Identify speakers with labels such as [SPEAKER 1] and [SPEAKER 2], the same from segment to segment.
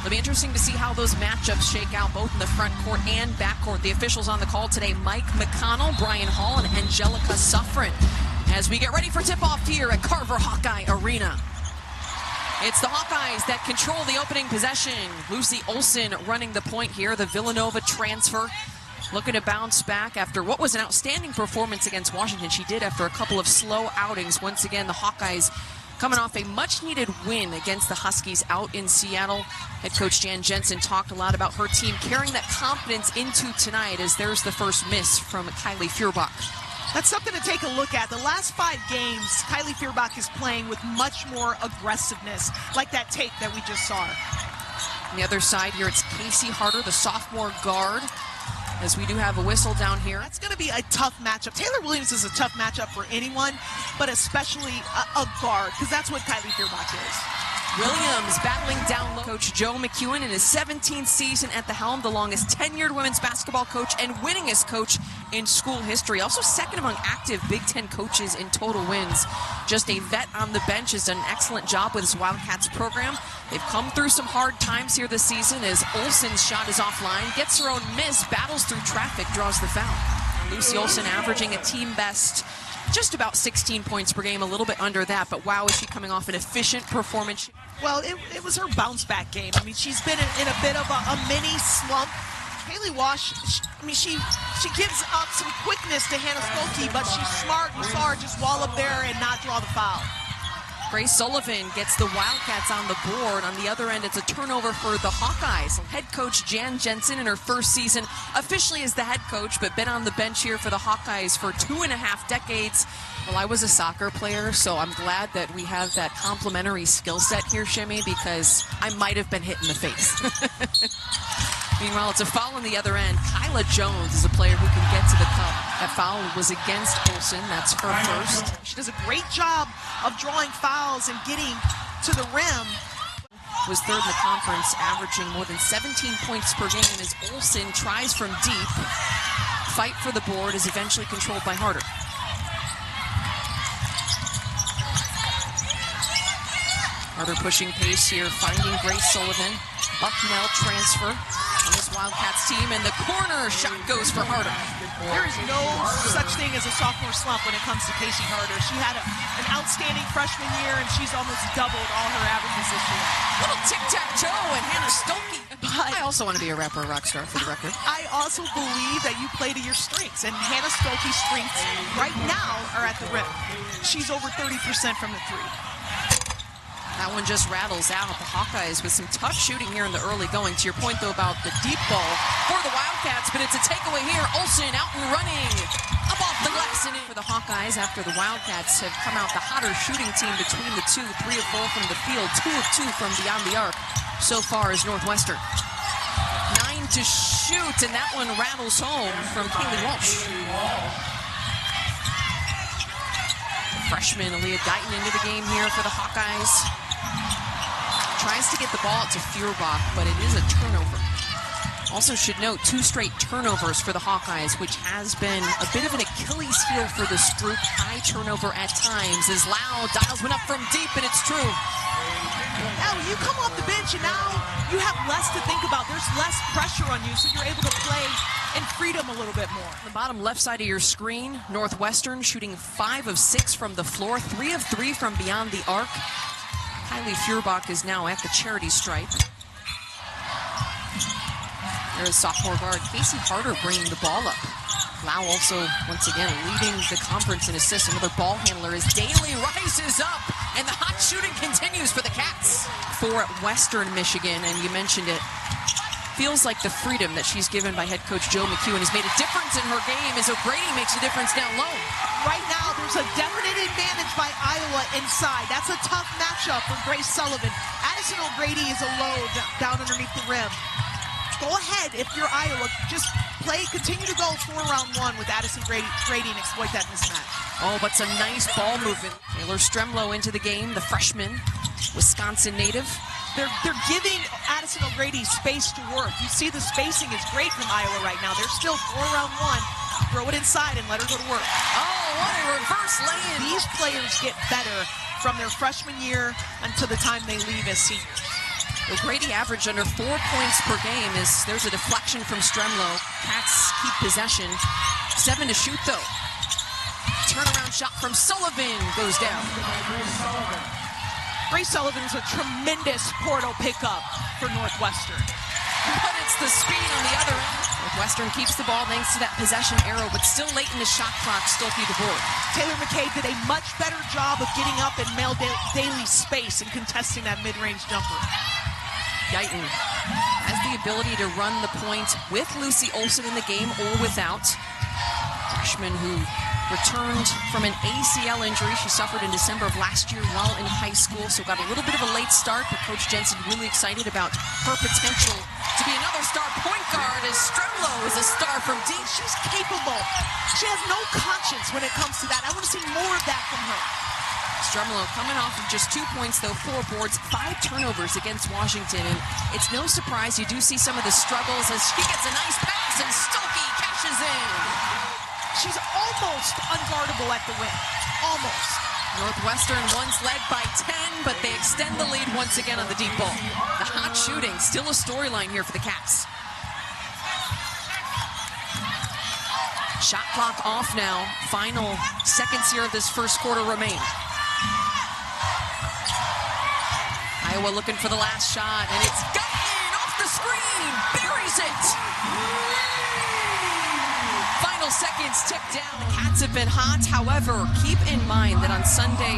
[SPEAKER 1] It'll be interesting to see how those matchups shake out, both in the front court and back court. The officials on the call today, Mike McConnell, Brian Hall, and Angelica Suffren, as we get ready for tip-off here at Carver Hawkeye Arena. It's the Hawkeyes that control the opening possession. Lucy Olsen running the point here, the Villanova transfer, looking to bounce back after what was an outstanding performance against Washington. She did after a couple of slow outings. Once again, the Hawkeyes coming off a much-needed win against the Huskies out in Seattle. Head coach Jan Jensen talked a lot about her team carrying that confidence into tonight, as there's the first miss from Kylie Feuerbach.
[SPEAKER 2] That's something to take a look at. The last 5 games, Kylie Feuerbach is playing with much more aggressiveness, like that tape that we just saw.
[SPEAKER 1] On the other side here, it's Casey Harder, the sophomore guard, as we do have a whistle down here.
[SPEAKER 2] That's going to be a tough matchup. Taylor Williams is a tough matchup for anyone, but especially a guard, because that's what Kylie Feuerbach is.
[SPEAKER 1] Williams battling down low. Coach Joe McEwen in his 17th season at the helm, the longest tenured women's basketball coach and winningest coach in school history. Also second among active Big Ten coaches in total wins. Just a vet on the bench, has done an excellent job with his Wildcats program. They've come through some hard times here this season, as Olsen's shot is offline, gets her own miss, battles through traffic, draws the foul. Lucy Olsen averaging a team best just about 16 points per game, a little bit under that, but wow, is she coming off an efficient performance.
[SPEAKER 2] Well, it was her bounce-back game. I mean, she's been in a bit of a mini slump. Haley Wash, she gives up some quickness to Hannah Stuelke, but she's smart. You saw her just wall up there and not draw the foul.
[SPEAKER 1] Grace Sullivan gets the Wildcats on the board. On the other end, it's a turnover for the Hawkeyes. Head coach Jan Jensen in her first season officially as the head coach, but been on the bench here for the Hawkeyes for 2.5 decades. Well, I was a soccer player, so I'm glad that we have that complementary skill set here, Shimmy, because I might have been hit in the face. Meanwhile, it's a foul on the other end. Kyla Jones is a player who can get to the cup. That foul was against Olsen. That's her first.
[SPEAKER 2] She does a great job of drawing fouls and getting to the rim.
[SPEAKER 1] Was third in the conference, averaging more than 17 points per game, as Olsen tries from deep. Fight for the board is eventually controlled by Harder. Harder pushing pace here, finding Grace Sullivan. Bucknell transfer on this Wildcats team, and the corner shot goes for Harder.
[SPEAKER 2] There is no such thing as a sophomore slump when it comes to Casey Harder. She had an outstanding freshman year, and she's almost doubled all her averages this year.
[SPEAKER 1] Little tic-tac-toe and Hannah Stuelke. I also want to be a rapper or rock star, for the record.
[SPEAKER 2] I also believe that you play to your strengths, and Hannah Stuelke's strengths right now are at the rim. She's over 30% from the 3.
[SPEAKER 1] That one just rattles out. The Hawkeyes with some tough shooting here in the early going. To your point, though, about the deep ball for the Wildcats, but it's a takeaway here. Olsen out and running. Up off the glass and in for the Hawkeyes after the Wildcats have come out the hotter shooting team between the two. 3 of 4 from the field, 2 of 2 from beyond the arc. So far is Northwestern. 9 to shoot, and that one rattles home from Kaylee Walsh. Freshman Aaliyah Guyton into the game here for the Hawkeyes. Tries to get the ball to Feuerbach, but it is a turnover. Also should note 2 straight turnovers for the Hawkeyes, which has been a bit of an Achilles heel for this group. High turnover at times as Lau dials one up from deep, and it's true.
[SPEAKER 2] Now you come off the bench, and now you have less to think about. There's less pressure on you, so you're able to play in freedom a little bit more.
[SPEAKER 1] On the bottom left side of your screen, Northwestern shooting 5 of 6 from the floor, 3 of 3 from beyond the arc. Kylie Feuerbach is now at the charity stripe. There's sophomore guard Casey Harder bringing the ball up. Lau also, once again, leading the conference in assists. Another ball handler as Daly rises up, and the hot shooting continues for the Cats. For Western Michigan, and you mentioned it, feels like the freedom that she's given by head coach Joe McEwen has made a difference in her game, as O'Grady makes a difference down low.
[SPEAKER 2] Right now, there's a definite advantage by Iowa inside. That's a tough matchup for Grace Sullivan. Addison O'Grady is a load down underneath the rim. Go ahead, if you're Iowa, just continue to go for round 1 with Addison Grady and exploit that mismatch.
[SPEAKER 1] Oh, but some nice ball movement. Taylor Stremlow into the game, the freshman, Wisconsin native.
[SPEAKER 2] They're giving Addison O'Grady space to work. You see the spacing is great from Iowa right now. They're still 4 round 1. Throw it inside and let her go to work.
[SPEAKER 1] Oh, what a reverse lay-in.
[SPEAKER 2] These players get better from their freshman year until the time they leave as seniors.
[SPEAKER 1] O'Grady averaged under 4 points per game. There's a deflection from Stremlo. Cats keep possession. 7 to shoot, though. Turnaround shot from Sullivan goes down.
[SPEAKER 2] Grace Sullivan's a tremendous portal pickup for Northwestern.
[SPEAKER 1] But it's the speed on the other end. Northwestern keeps the ball thanks to that possession arrow, but still late in the shot clock, Stuelke the board.
[SPEAKER 2] Taylor McKay did a much better job of getting up in Mel Daly's space and contesting that mid-range jumper.
[SPEAKER 1] Guyton has the ability to run the point with Lucy Olsen in the game or without. Freshman who returned from an ACL injury she suffered in December of last year while in high school, so got a little bit of a late start, but Coach Jensen really excited about her potential to be another star point guard, as Stremlo is a star from deep.
[SPEAKER 2] She's capable. She has no conscience when it comes to that. I want to see more of that from her.
[SPEAKER 1] Stremlo coming off of just 2 points, though, 4 boards, 5 turnovers against Washington, and it's no surprise you do see some of the struggles as she gets a nice pass and Stuelke cashes in.
[SPEAKER 2] She's almost unguardable at the rim. Almost.
[SPEAKER 1] Northwestern once led by 10, but they extend the lead once again on the deep ball. The hot shooting, still a storyline here for the Cats. Shot clock off now. Final seconds here of this first quarter remain. Iowa looking for the last shot, and it's Guyton off the screen, buries it. Final seconds tick down. The Cats have been hot. However, keep in mind that on Sunday,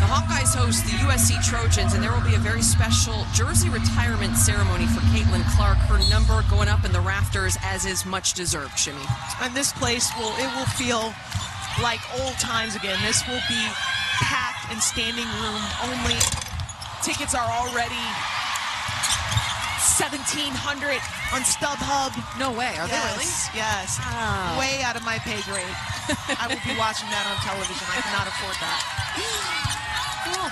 [SPEAKER 1] the Hawkeyes host the USC Trojans, and there will be a very special jersey retirement ceremony for Caitlin Clark. Her number going up in the rafters, as is much deserved, Shimmy.
[SPEAKER 2] And this place will feel like old times again. This will be packed and standing room only. Tickets are already $1,700 on StubHub.
[SPEAKER 1] No way. Are they really?
[SPEAKER 2] Yes.
[SPEAKER 1] Wow.
[SPEAKER 2] Way out of my pay grade. I will be watching that on television. I cannot afford that.
[SPEAKER 1] Well,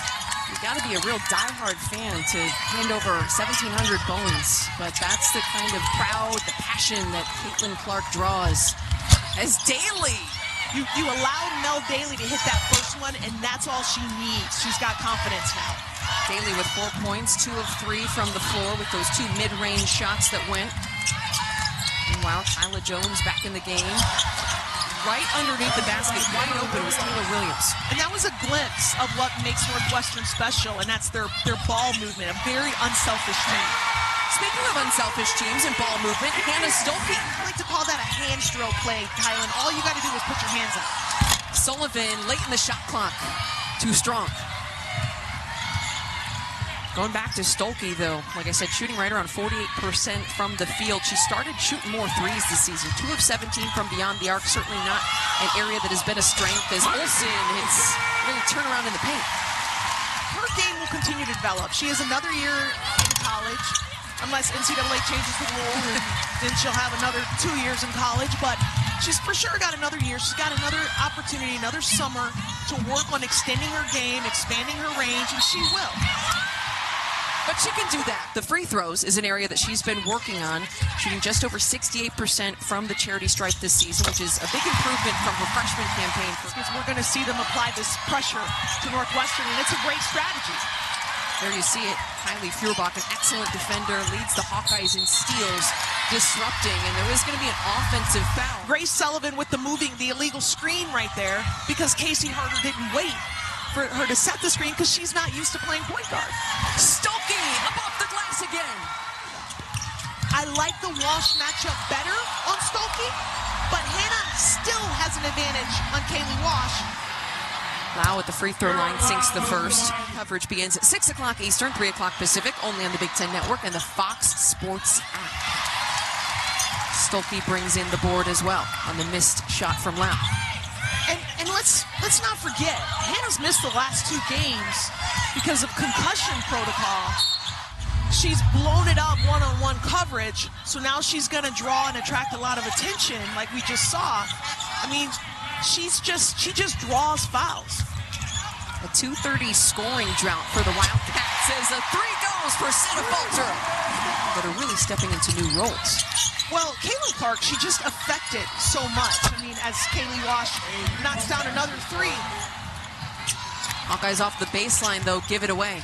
[SPEAKER 1] you got to be a real diehard fan to hand over 1,700 bones, but that's the kind of crowd, the passion that Caitlin Clark draws. As Daly.
[SPEAKER 2] You allowed Mel Daly to hit that first one, and that's all she needs. She's got confidence now.
[SPEAKER 1] Daly with 4 points, 2 of 3 from the floor with those 2 mid-range shots that went. Meanwhile, Kyla Jones back in the game. Right underneath the basket, wide open, was Taylor Williams.
[SPEAKER 2] And that was a glimpse of what makes Northwestern special, and that's their ball movement, a very unselfish team.
[SPEAKER 1] Speaking of unselfish teams and ball movement, Hannah Stuelke.
[SPEAKER 2] I like to call that a hand stroke play, Kylan. All you got to do is put your hands up.
[SPEAKER 1] Sullivan late in the shot clock. Too strong. Going back to Stuelke, though, like I said, shooting right around 48% from the field. She started shooting more threes this season. 2 of 17 from beyond the arc. Certainly not an area that has been a strength, as Olsen hits really turnaround in the paint.
[SPEAKER 2] Her game will continue to develop. She has another year in college, unless NCAA changes the rule, and then she'll have another 2 years in college. But she's for sure got another year. She's got another opportunity, another summer to work on extending her game, expanding her range, and she will.
[SPEAKER 1] But she can do that. The free throws is an area that she's been working on, shooting just over 68% from the charity stripe this season, which is a big improvement from her freshman campaign.
[SPEAKER 2] Because we're going to see them apply this pressure to Northwestern, and it's a great strategy.
[SPEAKER 1] There you see it. Kylie Feuerbach, an excellent defender, leads the Hawkeyes in steals, disrupting, and there is going to be an offensive foul.
[SPEAKER 2] Grace Sullivan with the illegal screen right there, because Casey Harder didn't wait for her to set the screen because she's not used to playing point guard.
[SPEAKER 1] Stuelke up off the glass again.
[SPEAKER 2] I like the Walsh matchup better on Stuelke, but Hannah still has an advantage on Kaylee Walsh.
[SPEAKER 1] Lau at the free throw line sinks the first. Coverage begins at 6 o'clock Eastern, 3 o'clock Pacific, only on the Big Ten Network and the Fox Sports app. Stuelke brings in the board as well on the missed shot from Lau.
[SPEAKER 2] And let's not forget, Hannah's missed the last 2 games because of concussion protocol. She's blown it up one-on-one coverage, so now she's going to draw and attract a lot of attention like we just saw. I mean, she just draws fouls.
[SPEAKER 1] A 2:30 scoring drought for the Wildcats as a 3 goes for Sydney Affolter, but are really stepping into new roles.
[SPEAKER 2] Well, Caitlin Clark, she just affected so much. I mean, as Kaylee Walsh knocks down another 3.
[SPEAKER 1] Hawkeyes off the baseline, though, give it away.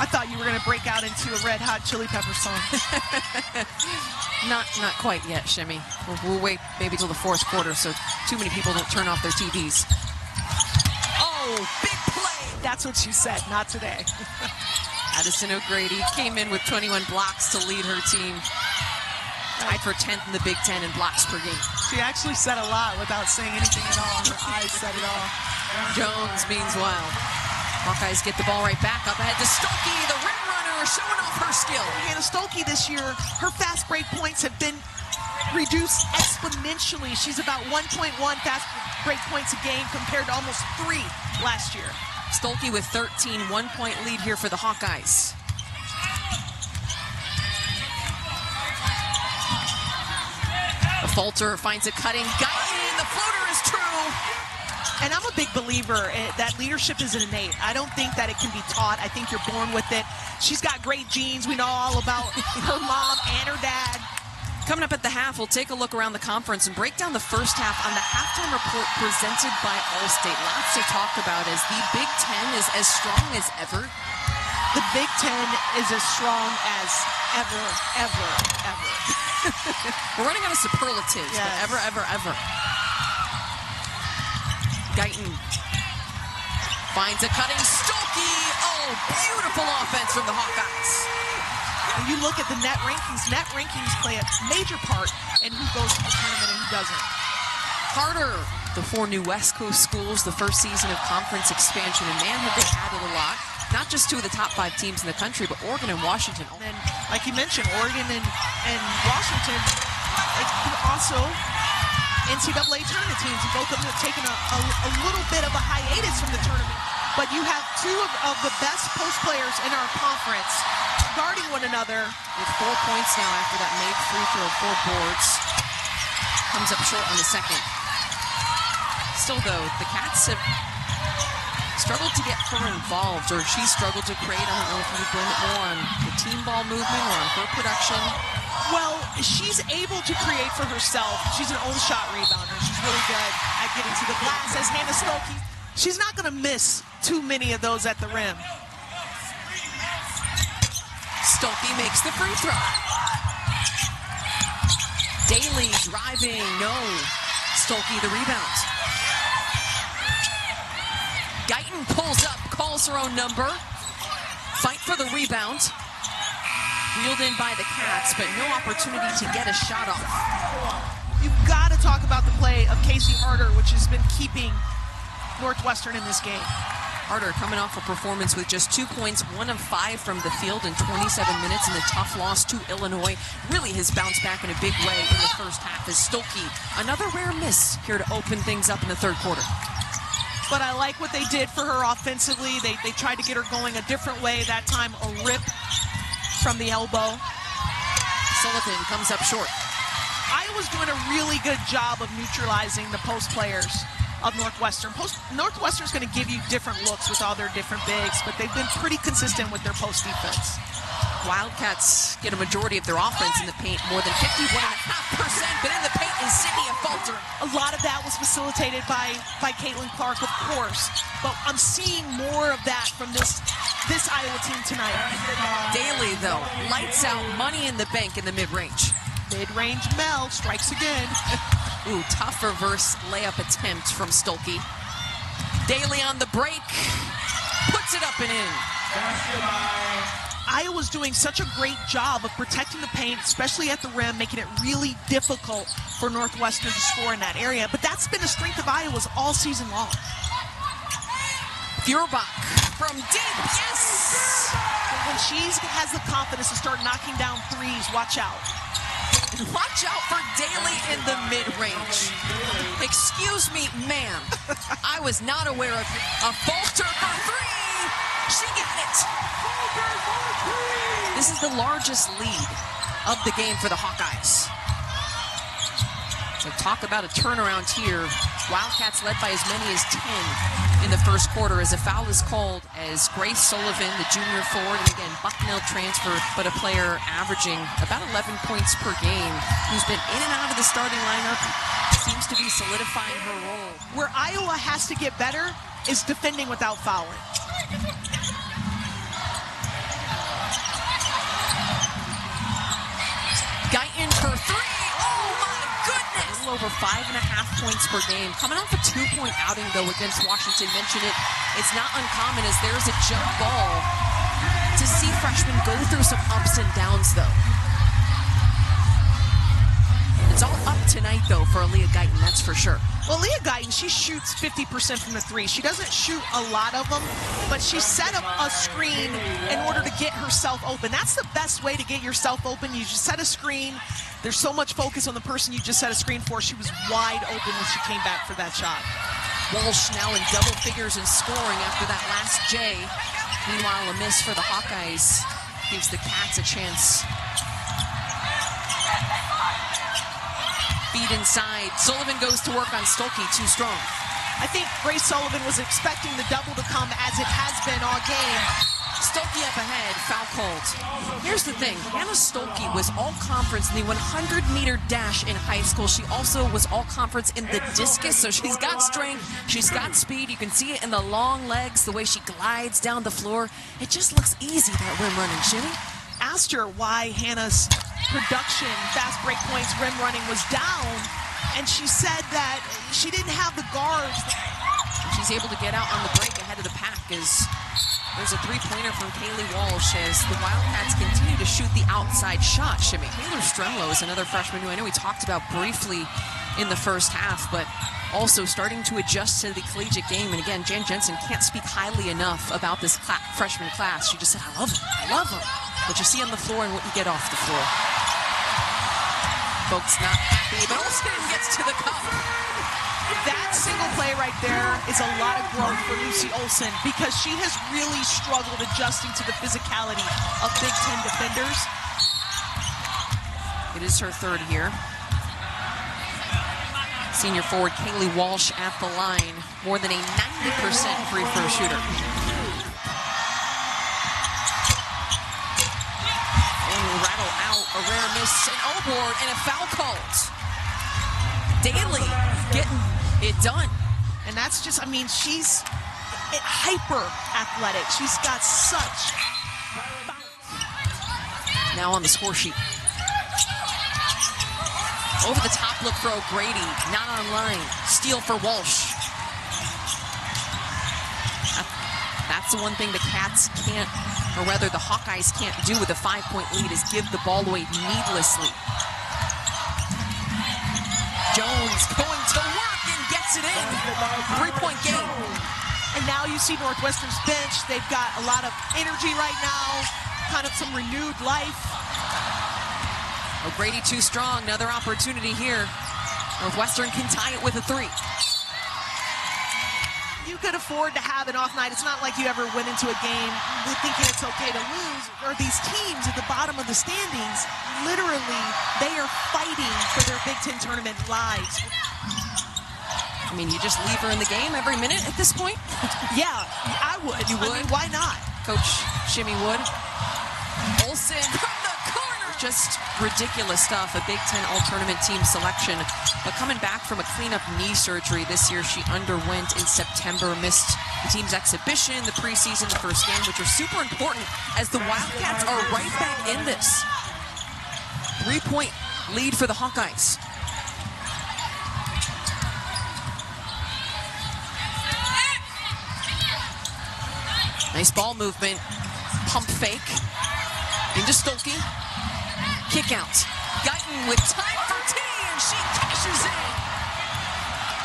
[SPEAKER 2] I thought you were going to break out into a Red Hot Chili Pepper song.
[SPEAKER 1] Not quite yet, Shimmy. We'll wait maybe till the fourth quarter so too many people don't turn off their TVs. Oh, big play!
[SPEAKER 2] That's what she said, not today.
[SPEAKER 1] Addison O'Grady came in with 21 blocks to lead her team. Tied for 10th in the Big Ten in blocks per game.
[SPEAKER 2] She actually said a lot without saying anything at all. Her eyes said it all.
[SPEAKER 1] Jones, meanwhile. Hawkeyes get the ball right back up ahead to Stuelke, the rim runner, showing off her skill.
[SPEAKER 2] Hannah Stuelke this year, her fast break points have been reduced exponentially. She's about 1.1 fast break points a game compared to almost 3 last year.
[SPEAKER 1] Stuelke with 13, 1-point lead here for the Hawkeyes. Affolter finds a cutting. Guyton, the floater is true.
[SPEAKER 2] And I'm a big believer that leadership is innate. I don't think that it can be taught. I think you're born with it. She's got great genes. We know all about her mom and her dad.
[SPEAKER 1] Coming up at the half, we'll take a look around the conference and break down the first half on the halftime report presented by Allstate. Lots to talk about as the Big Ten is as strong as ever.
[SPEAKER 2] The Big Ten is as strong as ever.
[SPEAKER 1] We're running out of superlatives,
[SPEAKER 2] yes.
[SPEAKER 1] But ever. Guyton finds a cutting. Stuelke! Oh, beautiful offense from the Hawkeyes.
[SPEAKER 2] When you look at the net rankings play a major part in who goes to the tournament and who doesn't.
[SPEAKER 1] Carter, the 4 new West Coast schools, the first season of conference expansion, and man, have they added a lot. Not just 2 of the top 5 teams in the country, but Oregon and Washington.
[SPEAKER 2] And then, like you mentioned, Oregon and Washington, also NCAA tournament teams. Both of them have taken a little bit of a hiatus from the tournament. But you have 2 of the best post players in our conference guarding one another.
[SPEAKER 1] With 4 points now after that made free throw, 4 boards. Comes up short on the second. Still, though, the Cats have struggled to get her involved, or she struggled to create. I don't know if you would blame it more on the team ball movement or on her production.
[SPEAKER 2] Well, she's able to create for herself. She's an own shot rebounder. She's really good at getting to the glass, as Hannah Stuelke. She's not going to miss too many of those at the rim.
[SPEAKER 1] Stuelke makes the free throw. Daly driving, no. Stuelke the rebound. Guyton pulls up, calls her own number. Fight for the rebound. Wheeled in by the Cats, but no opportunity to get a shot off.
[SPEAKER 2] You've got to talk about the play of Casey Harder, which has been keeping Northwestern in this game.
[SPEAKER 1] Harder coming off a performance with just 2 points, 1 of 5 from the field in 27 minutes in the tough loss to Illinois. Really has bounced back in a big way in the first half as Stuelke, another rare miss here to open things up in the third quarter.
[SPEAKER 2] But I like what they did for her offensively. They tried to get her going a different way. That time a rip from the elbow.
[SPEAKER 1] Sullivan comes up short.
[SPEAKER 2] Iowa's doing a really good job of neutralizing the post players of Northwestern. Northwestern's going to give you different looks with all their different bigs, but they've been pretty consistent with their post defense.
[SPEAKER 1] Wildcats get a majority of their offense in the paint, more than 51.5%, but in the paint is Sydney Affolter.
[SPEAKER 2] A lot of that was facilitated by Caitlin Clark, of course, but I'm seeing more of that from this Iowa team tonight.
[SPEAKER 1] Daly, though, lights out, money in the bank in the mid-range.
[SPEAKER 2] Mid-range Mel strikes again.
[SPEAKER 1] Ooh, tough reverse layup attempt from Stuelke. Daly on the break, puts it up and in.
[SPEAKER 2] Iowa's doing such a great job of protecting the paint, especially at the rim, making it really difficult for Northwestern to score in that area. But that's been a strength of Iowa's all season long.
[SPEAKER 1] Feuerbach from deep, yes!
[SPEAKER 2] When she has the confidence to start knocking down threes, watch out.
[SPEAKER 1] Watch out for Daly in the mid-range. Excuse me, ma'am. I was not aware of Affolter for 3. She got it. This is the largest lead of the game for the Hawkeyes. So talk about a turnaround here. Wildcats led by as many as 10 in the first quarter as a foul is called as Grace Sullivan, the junior forward, and again, Bucknell transfer, but a player averaging about 11 points per game, who's been in and out of the starting lineup, seems to be solidifying her role.
[SPEAKER 2] Where Iowa has to get better is defending without fouling.
[SPEAKER 1] over 5.5 points per game. Coming off a 2-point outing, though, against Washington. Mentioned it. It's not uncommon as there's a jump ball to see freshmen go through some ups and downs, though. It's all up tonight, though, for Aaliyah Guyton, that's for sure.
[SPEAKER 2] Well, Aaliyah Guyton, she shoots 50% from the three. She doesn't shoot a lot of them, but she set up a screen in order to get herself open. That's the best way to get yourself open. You just set a screen. There's so much focus on the person you just set a screen for. She was wide open when she came back for that shot.
[SPEAKER 1] Walsh now in double figures in scoring after that last J. Meanwhile, a miss for the Hawkeyes gives the Cats a chance. Feed inside. Sullivan goes to work on Stuelke, too strong.
[SPEAKER 2] I think Grace Sullivan was expecting the double to come as it has been all game.
[SPEAKER 1] Stuelke up ahead, foul called. Here's the thing, Hannah Stuelke was all-conference in the 100-meter dash in high school. She also was all-conference in the discus, so she's got strength, she's got speed. You can see it in the long legs, the way she glides down the floor. It just looks easy, that rim running, Shimmy.
[SPEAKER 2] Asked her why Hannah's production, fast break points, rim running was down, and she said that she didn't have the guards.
[SPEAKER 1] She's able to get out on the break ahead of the pack as there's a three-pointer from Kaylee Walsh as the Wildcats continue to shoot the outside shot. Shimmy, Taylor Stremlow is another freshman who I know we talked about briefly in the first half, but also starting to adjust to the collegiate game. And again, Jan Jensen can't speak highly enough about this freshman class. She just said, I love him, I love him. What you see on the floor and what you get off the floor. Folks not happy, but Olsen gets to the cup.
[SPEAKER 2] That single play right there is a lot of growth for Lucy Olsen because she has really struggled adjusting to the physicality of Big Ten defenders.
[SPEAKER 1] It is her third here. Senior forward Kaylee Walsh at the line, more than a 90% free throw shooter. Rattle out a rare miss, an O-board, and a foul called. Daly getting it done.
[SPEAKER 2] And that's just, I mean, she's hyper athletic. She's got such.
[SPEAKER 1] Now on the score sheet. Over the top look for O'Grady, not online. Steal for Walsh. That's the one thing the Cats can't, or rather the Hawkeyes can't do with a 5-point lead, is give the ball away needlessly. Jones going to work and gets it in. 3-point game.
[SPEAKER 2] And now you see Northwestern's bench. They've got a lot of energy right now, kind of some renewed life.
[SPEAKER 1] O'Grady too strong, another opportunity here. Northwestern can tie it with a 3.
[SPEAKER 2] You could afford to have an off night. It's not like you ever went into a game thinking it's okay to lose. Or these teams at the bottom of the standings, literally, they are fighting for their Big Ten tournament lives.
[SPEAKER 1] I mean, you just leave her in the game every minute at this point?
[SPEAKER 2] Yeah, I would.
[SPEAKER 1] You would?
[SPEAKER 2] I mean, why not?
[SPEAKER 1] Coach Shimmy would. Olsen from the corner. Just ridiculous stuff. A Big Ten all-tournament team selection. But coming back from a cleanup knee surgery this year, she underwent in September, missed the team's exhibition, the preseason, the first game, which are super important as the Wildcats are right back in this. 3-point lead for the Hawkeyes. Nice ball movement. Pump fake. Into Stuelke. Kick out. Guyton with time for T, and she cashes in.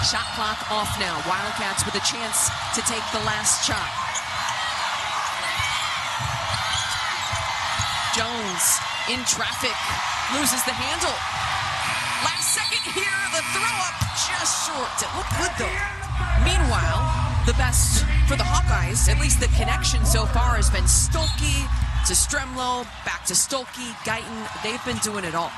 [SPEAKER 1] Shot clock off now. Wildcats with a chance to take the last shot. Jones in traffic. Loses the handle. Last second here. The throw up just short. It looked good though. Meanwhile, the best for the Hawkeyes, at least the connection so far, has been Stuelke to Stremlow, back to Stuelke, Guyton. They've been doing it all.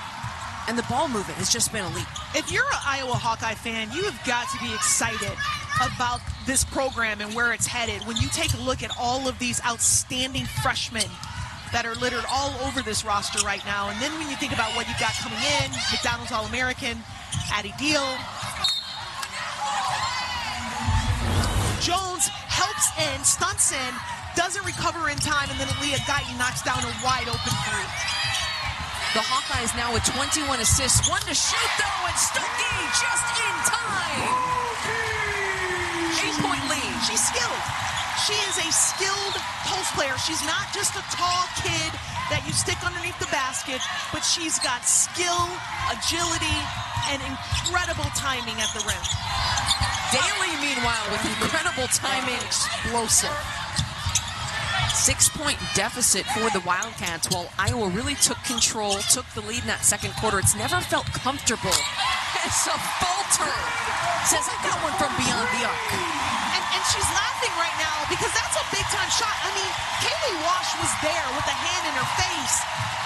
[SPEAKER 1] And the ball movement has just been elite.
[SPEAKER 2] If you're an Iowa Hawkeye fan, you have got to be excited about this program and where it's headed. When you take a look at all of these outstanding freshmen that are littered all over this roster right now, and then when you think about what you got coming in, McDonald's All-American, Addie Deal, Jones helps in, stunts in, doesn't recover in time, and then Aaliyah Guyton knocks down a wide open 3.
[SPEAKER 1] The Hawkeyes now with 21 assists. One to shoot, though, and Stuelke just in time. 8-point lead.
[SPEAKER 2] She's skilled. She is a skilled post player. She's not just a tall kid that you stick underneath the basket, but she's got skill, agility, and incredible timing at the rim.
[SPEAKER 1] Daly, meanwhile, with incredible timing, explosive. 6-point deficit for the Wildcats, while Iowa really took control, took the lead in that second quarter. It's never felt comfortable. As Affolter says, I got one from beyond the arc.
[SPEAKER 2] And she's laughing right now because that's a big-time shot. I mean, Kaylee Walsh was there with a hand in her face,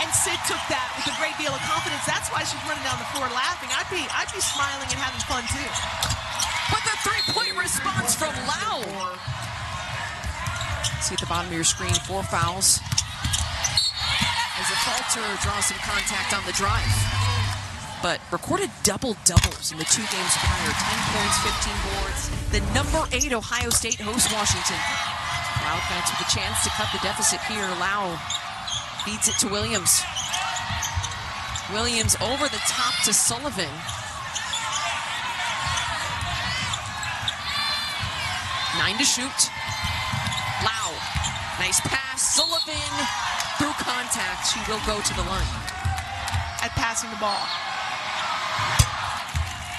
[SPEAKER 2] and Sid took that with a great deal of confidence. That's why she's running down the floor laughing. I'd be smiling and having fun, too.
[SPEAKER 1] But the three-point response from Lau. See at the bottom of your screen, 4 fouls. As Affolter draws some contact on the drive. But recorded double-doubles in the 2 games prior. 10 points, 15 boards. The number 8 Ohio State hosts Washington. Wildcats with a chance to cut the deficit here. Lau feeds it to Williams. Williams over the top to Sullivan. Nine to shoot. Lau, nice pass. Sullivan through contact. She will go to the line.
[SPEAKER 2] At passing the ball.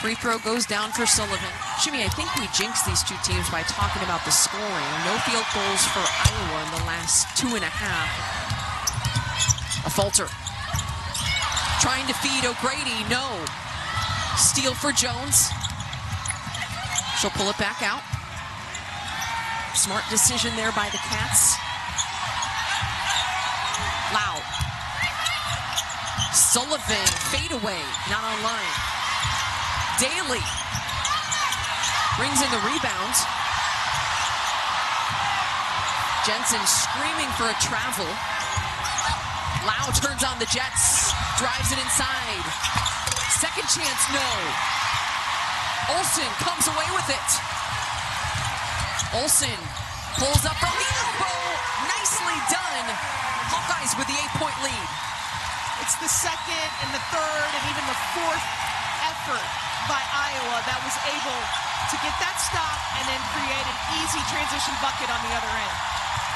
[SPEAKER 1] Free throw goes down for Sullivan. Jimmy, I think we jinxed these two teams by talking about the scoring. No field goals for Iowa in the last 2.5. Affolter trying to feed O'Grady. No. Steal for Jones. She'll pull it back out. Smart decision there by the Cats. Lau. Sullivan, fade away, not online. Daly brings in the rebound. Jensen screaming for a travel. Lau turns on the Jets, drives it inside. Second chance, no. Olsen comes away with it. Olsen pulls up from the elbow. Nicely done. Hawkeyes with the 8-point lead.
[SPEAKER 2] It's the second and the third and even the fourth effort by Iowa that was able to get that stop and then create an easy transition bucket on the other end.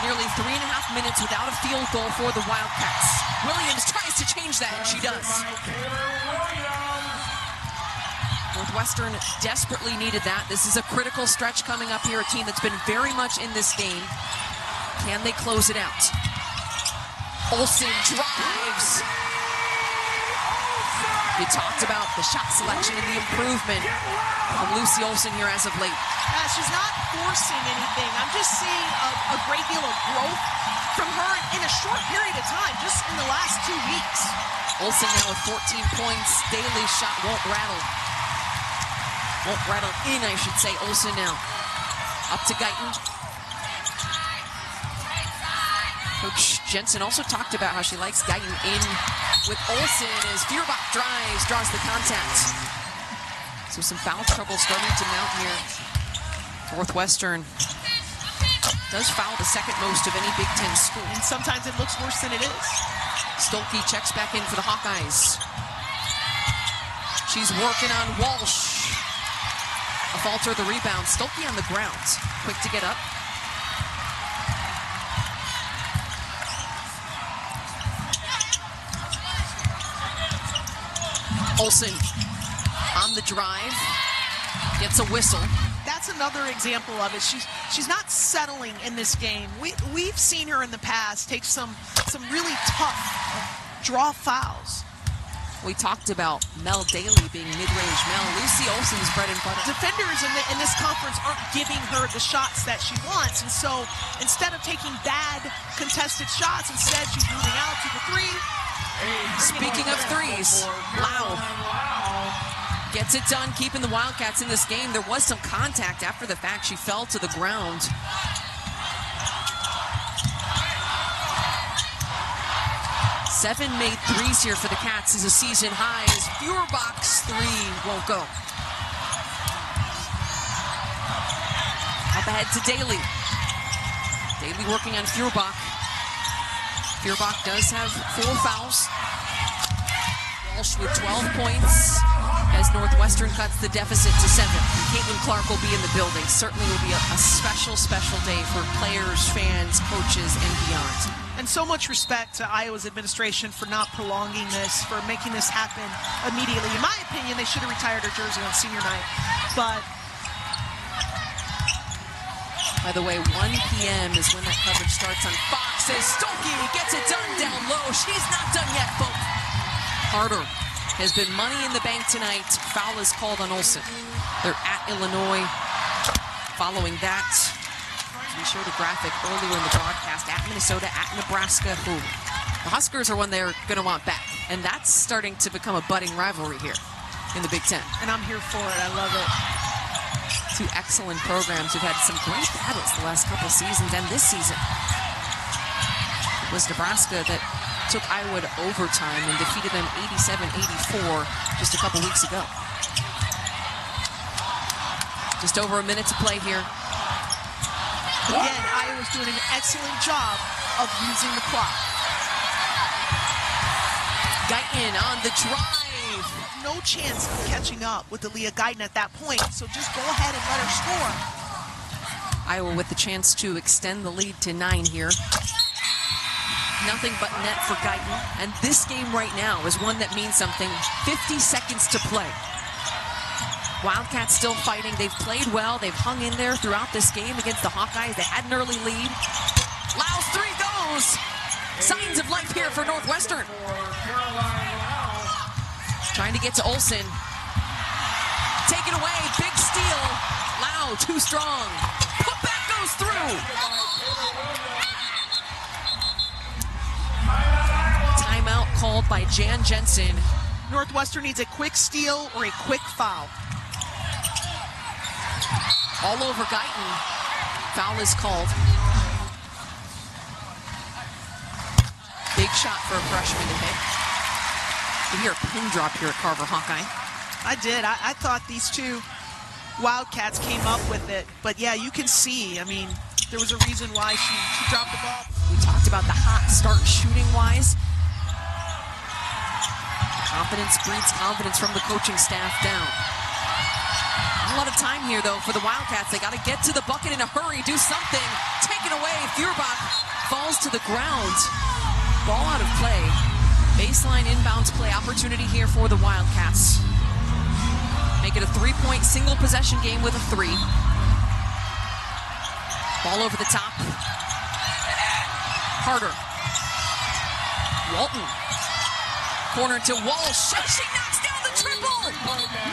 [SPEAKER 1] Nearly 3.5 minutes without a field goal for the Wildcats. Williams tries to change that, and she does. Northwestern desperately needed that. This is a critical stretch coming up here, a team that's been very much in this game. Can they close it out? Olsen drives. You talked about the shot selection and the improvement from Lucy Olsen here as of late.
[SPEAKER 2] She's not forcing anything. I'm just seeing a great deal of growth from her in a short period of time, just in the last 2 weeks.
[SPEAKER 1] Olsen now with 14 points. Daly's shot won't rattle. Won't rattle in, I should say. Olsen now up to Guyton. Coach Jensen also talked about how she likes Guyton in with Olsen as Feuerbach drives, draws the contact. So some foul trouble starting to mount here. Northwestern does foul the second most of any Big Ten school.
[SPEAKER 2] And sometimes it looks worse than it is.
[SPEAKER 1] Stuelke checks back in for the Hawkeyes. She's working on Walsh. Affolter the rebound. Stuelke on the ground. Quick to get up. Olsen on the drive, gets a whistle.
[SPEAKER 2] That's another example of it. She's not settling in this game. We've seen her in the past take some really tough draw fouls.
[SPEAKER 1] We talked about Mel Daly being mid-range Mel. Lucy Olsen's bread and butter.
[SPEAKER 2] Defenders in this conference aren't giving her the shots that she wants, and so instead of taking bad contested shots, instead she's moving out to the three.
[SPEAKER 1] Speaking of threes, Lau gets it done, keeping the Wildcats in this game. There was some contact after the fact. She fell to the ground. Seven made threes here for the Cats is a season high as Feuerbach's three won't go. Up ahead to Daly. Daly working on Feuerbach. Feuerbach does have 4 fouls. Walsh with 12 points as Northwestern cuts the deficit to 7. Caitlin Clark will be in the building. Certainly will be a special, special day for players, fans, coaches, and beyond.
[SPEAKER 2] And so much respect to Iowa's administration for not prolonging this, for making this happen immediately. In my opinion, they should have retired her jersey on senior night. But
[SPEAKER 1] by the way, 1 p.m. is when that coverage starts on Fox. As Stuelke gets it done down low. She's not done yet, folks. Carter has been money in the bank tonight. Foul is called on Olsen. They're at Illinois. Following that, we showed a graphic earlier in the broadcast, at Minnesota, at Nebraska. Who the Huskers are one they're going to want back. And that's starting to become a budding rivalry here in the Big Ten.
[SPEAKER 2] And I'm here for it. I love it.
[SPEAKER 1] Two excellent programs who've had some great battles the last couple seasons and this season. It was Nebraska that took Iowa to overtime and defeated them 87-84 just a couple weeks ago. Just over a minute to play here.
[SPEAKER 2] Again, Iowa's doing an excellent job of using the clock.
[SPEAKER 1] Guyton on the drive.
[SPEAKER 2] No chance of catching up with Aaliyah Guyton at that point, so just go ahead and let her score.
[SPEAKER 1] Iowa with the chance to extend the lead to 9 here. Nothing but net for Guyton. And this game right now is one that means something. 50 seconds to play. Wildcats still fighting. They've played well. They've hung in there throughout this game against the Hawkeyes. They had an early lead. Lau's 3 goes. Signs of life here for Northwestern. Trying to get to Olsen. Take it away. Big steal. Lau too strong. Putback goes through. Timeout called by Jan Jensen.
[SPEAKER 2] Northwestern needs a quick steal or a quick foul.
[SPEAKER 1] All over Guyton. Foul is called. Big shot for a freshman to hit. You hear a pin drop here at Carver Hawkeye.
[SPEAKER 2] I did. I thought these two Wildcats came up with it. But yeah, you can see, I mean, there was a reason why she dropped the ball.
[SPEAKER 1] We talked about the hot start shooting-wise. Confidence breeds confidence from the coaching staff down. Not a lot of time here, though, for the Wildcats. They got to get to the bucket in a hurry, do something. Taken away. Feuerbach falls to the ground. Ball out of play. Baseline inbounds play opportunity here for the Wildcats. Make it a 3-point single possession game with a 3. Ball over the top. Carter. Walton. Corner to Walsh. She knocks down the triple.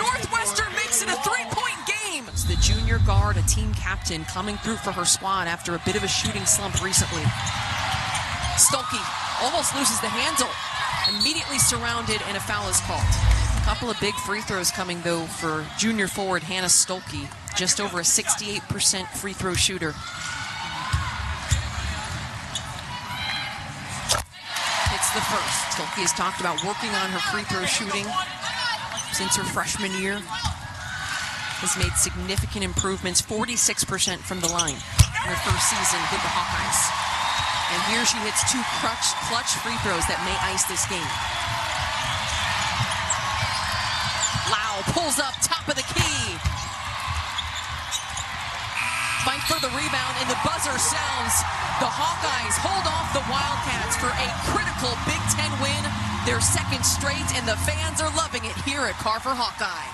[SPEAKER 1] Northwestern makes it a 3-point game. It's the junior guard, a team captain, coming through for her squad after a bit of a shooting slump recently. Stuelke almost loses the handle. Immediately surrounded, and a foul is called. A couple of big free throws coming, though, for junior forward Hannah Stuelke. Just over a 68% free throw shooter. It's the first. Stuelke has talked about working on her free throw shooting since her freshman year. Has made significant improvements, 46% from the line in her first season with the Hawkeyes. And here she hits 2 clutch free throws that may ice this game. Lau pulls up top of the key. Fight for the rebound, and the buzzer sounds. The Hawkeyes hold off the Wildcats for a critical Big Ten win, their second straight, and the fans are loving it here at Carver Hawkeye.